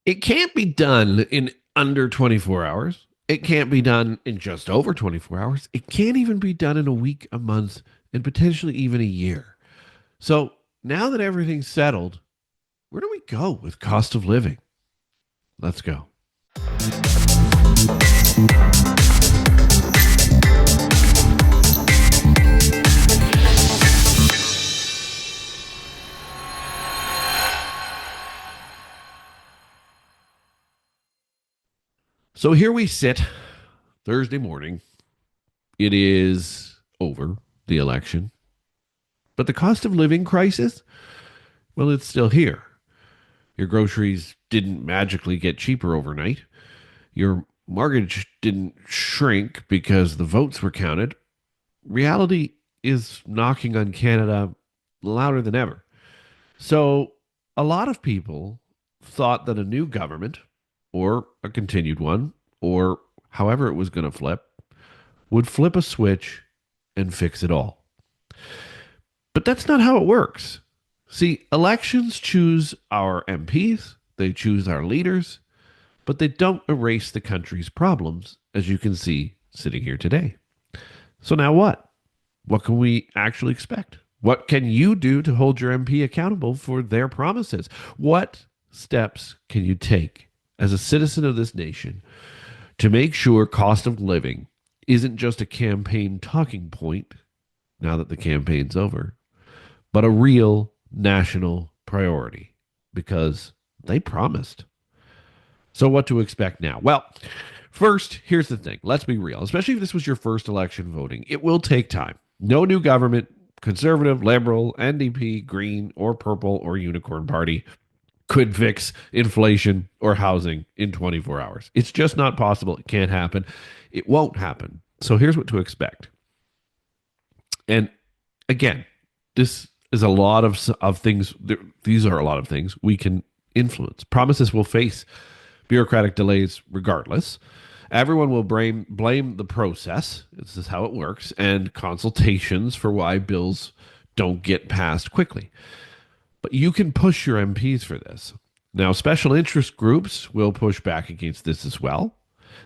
It can't be done in under 24 hours. It can't be done in just over 24 hours. It can't even be done in a week, a month, and potentially even a year. So now that everything's settled, where do we go with cost of living? Let's go. So here we sit Thursday morning. It is over the election, but the cost of living crisis, well, it's still here. Your groceries didn't magically get cheaper overnight. Your mortgage didn't shrink because the votes were counted. Reality is knocking on Canada louder than ever. So, a lot of people thought that a new government, or a continued one, or however it was going to flip, would flip a switch and fix it all. But that's not how it works. See, elections choose our MPs, they choose our leaders, but they don't erase the country's problems, as you can see sitting here today. So now what? What can we actually expect? What can you do to hold your MP accountable for their promises? What steps can you take as a citizen of this nation to make sure cost of living isn't just a campaign talking point now that the campaign's over, but a real national priority because they promised. So, what to expect now? Well, first, here's the thing. Let's be real, especially if this was your first election voting. It will take time. No new government, conservative, liberal, NDP, green, or purple, or unicorn party could fix inflation or housing in 24 hours. It's just not possible. It can't happen. It won't happen. So, here's what to expect. And again, this is a lot of things. These are a lot of things we can influence. Promises will face bureaucratic delays regardless. Everyone will blame the process. This is how it works, and consultations for why bills don't get passed quickly. But you can push your MPs for this. Now, special interest groups will push back against this as well.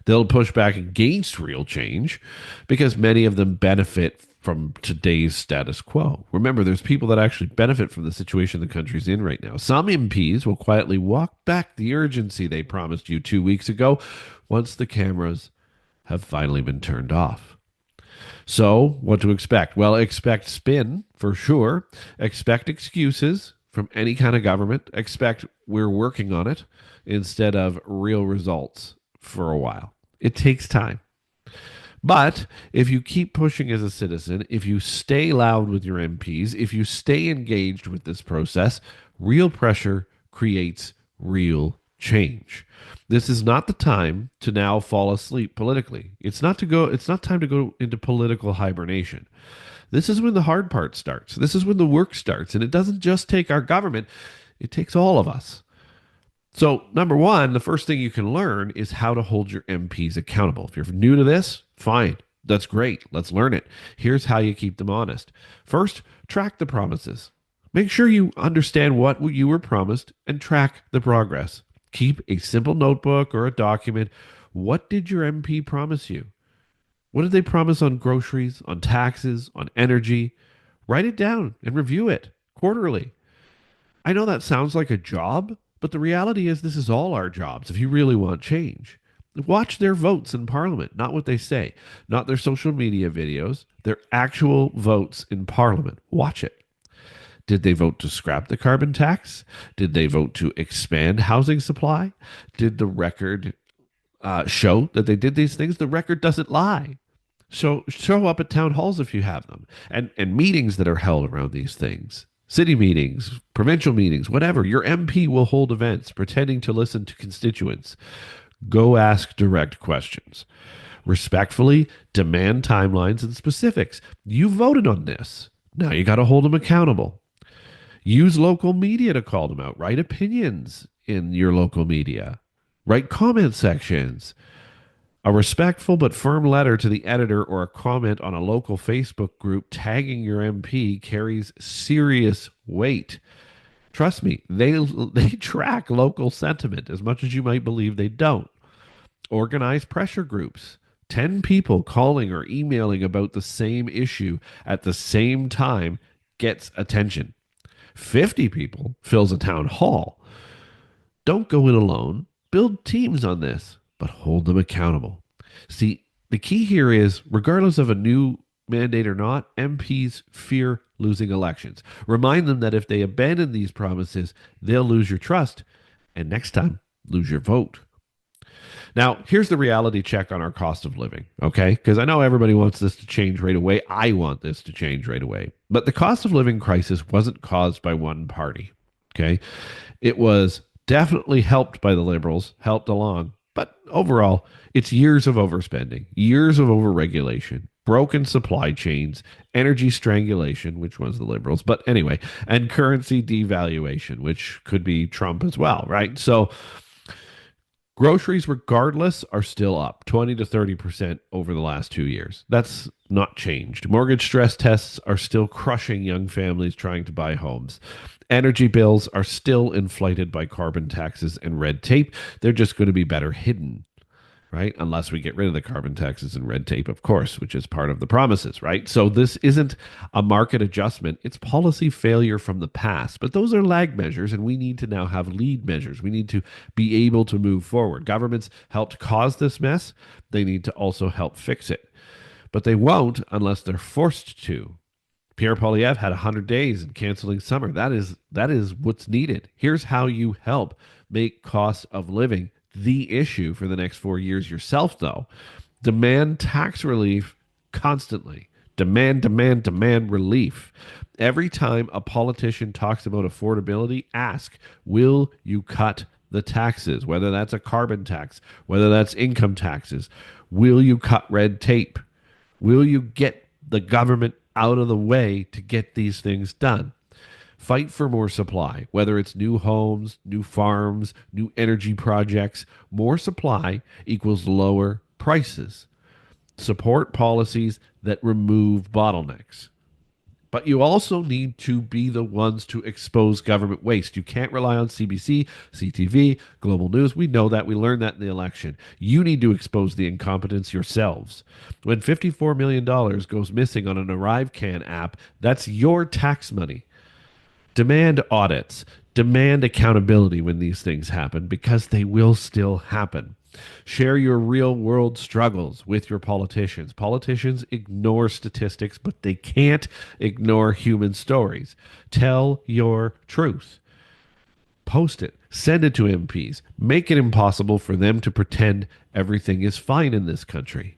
They'll push back against real change because many of them benefit from today's status quo. Remember, there's people that actually benefit from the situation the country's in right now. Some MPs will quietly walk back the urgency they promised you 2 weeks ago once the cameras have finally been turned off. So, what to expect? Well, expect spin for sure. Expect excuses from any kind of government. Expect we're working on it instead of real results for a while. It takes time. But if you keep pushing as a citizen, if you stay loud with your MPs, if you stay engaged with this process, real pressure creates real change. This is not the time to now fall asleep politically. It's not time to go into political hibernation. This is when the hard part starts. This is when the work starts. And it doesn't just take our government, it takes all of us. So, number one, the first thing you can learn is how to hold your MPs accountable. If you're new to this, fine. That's great. Let's learn it. Here's how you keep them honest. First, track the promises. Make sure you understand what you were promised and track the progress. Keep a simple notebook or a document. What did your MP promise you? What did they promise on groceries, on taxes, on energy? Write it down and review it quarterly. I know that sounds like a job, but the reality is this is all our jobs if you really want change. Watch their votes in Parliament, not what they say, not their social media videos, their actual votes in Parliament. Watch it. Did they vote to scrap the carbon tax? Did they vote to expand housing supply? Did the record show that they did these things? The record doesn't lie. So show up at town halls if you have them and meetings that are held around these things. City meetings, provincial meetings, whatever. Your MP will hold events pretending to listen to constituents. Go ask direct questions. Respectfully demand timelines and specifics. You voted on this. Now you got to hold them accountable. Use local media to call them out. Write opinions in your local media. Write comment sections. A respectful but firm letter to the editor or a comment on a local Facebook group tagging your MP carries serious weight. Trust me, they track local sentiment as much as you might believe they don't. Organize pressure groups. 10 people calling or emailing about the same issue at the same time gets attention. 50 people fills a town hall. Don't go it alone. Build teams on this, but hold them accountable. See, the key here is regardless of a new mandate or not, MPs fear losing elections. Remind them that if they abandon these promises, they'll lose your trust and next time, lose your vote. Now, here's the reality check on our cost of living, okay? Because I know everybody wants this to change right away. I want this to change right away. But the cost of living crisis wasn't caused by one party, okay? It was definitely helped by the Liberals, helped along. But overall, it's years of overspending, years of overregulation, broken supply chains, energy strangulation, which was the Liberals, but anyway, and currency devaluation, which could be Trump as well, right? So, groceries, regardless, are still up 20 to 30% over the last 2 years. That's not changed. Mortgage stress tests are still crushing young families trying to buy homes. Energy bills are still inflated by carbon taxes and red tape. They're just going to be better hidden, right? Unless we get rid of the carbon taxes and red tape, of course, which is part of the promises, right? So this isn't a market adjustment. It's policy failure from the past. But those are lag measures, and we need to now have lead measures. We need to be able to move forward. Governments helped cause this mess. They need to also help fix it. But they won't unless they're forced to. Pierre Poilievre had 100 days in canceling summer. That is what's needed. Here's how you help make cost of living the issue for the next 4 years yourself, though. Demand tax relief constantly. Demand relief. Every time a politician talks about affordability, ask, will you cut the taxes? Whether that's a carbon tax, whether that's income taxes. Will you cut red tape? Will you get the government out of the way to get these things done? Fight for more supply, whether it's new homes, new farms, new energy projects. More supply equals lower prices. Support policies that remove bottlenecks. But you also need to be the ones to expose government waste. You can't rely on CBC, CTV, Global News. We know that. We learned that in the election. You need to expose the incompetence yourselves. When $54 million goes missing on an ArriveCan app, that's your tax money. Demand audits, demand accountability when these things happen because they will still happen. Share your real world struggles with your politicians. Politicians ignore statistics, but they can't ignore human stories. Tell your truth. Post it. Send it to MPs. Make it impossible for them to pretend everything is fine in this country.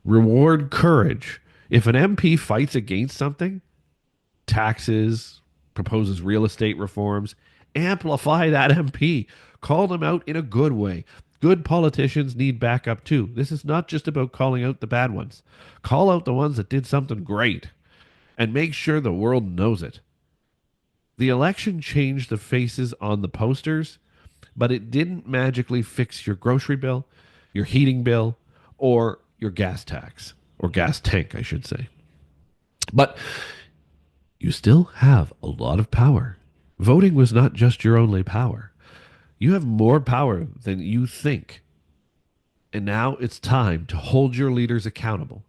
Reward courage. If an MP fights against something, taxes, proposes real estate reforms, amplify that MP. Call them out in a good way. Good politicians need backup too. This is not just about calling out the bad ones. Call out the ones that did something great and make sure the world knows it. The election changed the faces on the posters, but it didn't magically fix your grocery bill, your heating bill, or your gas tax, or gas tank, I should say. But you still have a lot of power. Voting was not just your only power. You have more power than you think. And now it's time to hold your leaders accountable,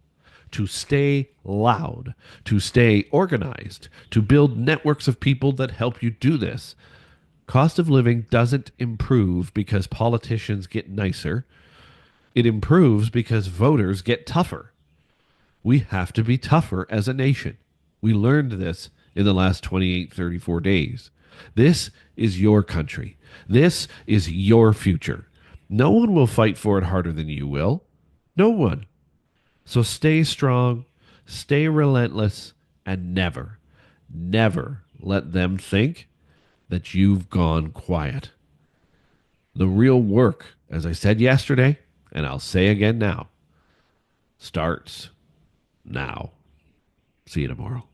to stay loud, to stay organized, to build networks of people that help you do this. Cost of living doesn't improve because politicians get nicer. It improves because voters get tougher. We have to be tougher as a nation. We learned this in the last 28, 34 days. This is your country. This is your future. No one will fight for it harder than you will. No one. So stay strong, stay relentless, and never, never let them think that you've gone quiet. The real work, as I said yesterday, and I'll say again now, starts now. See you tomorrow.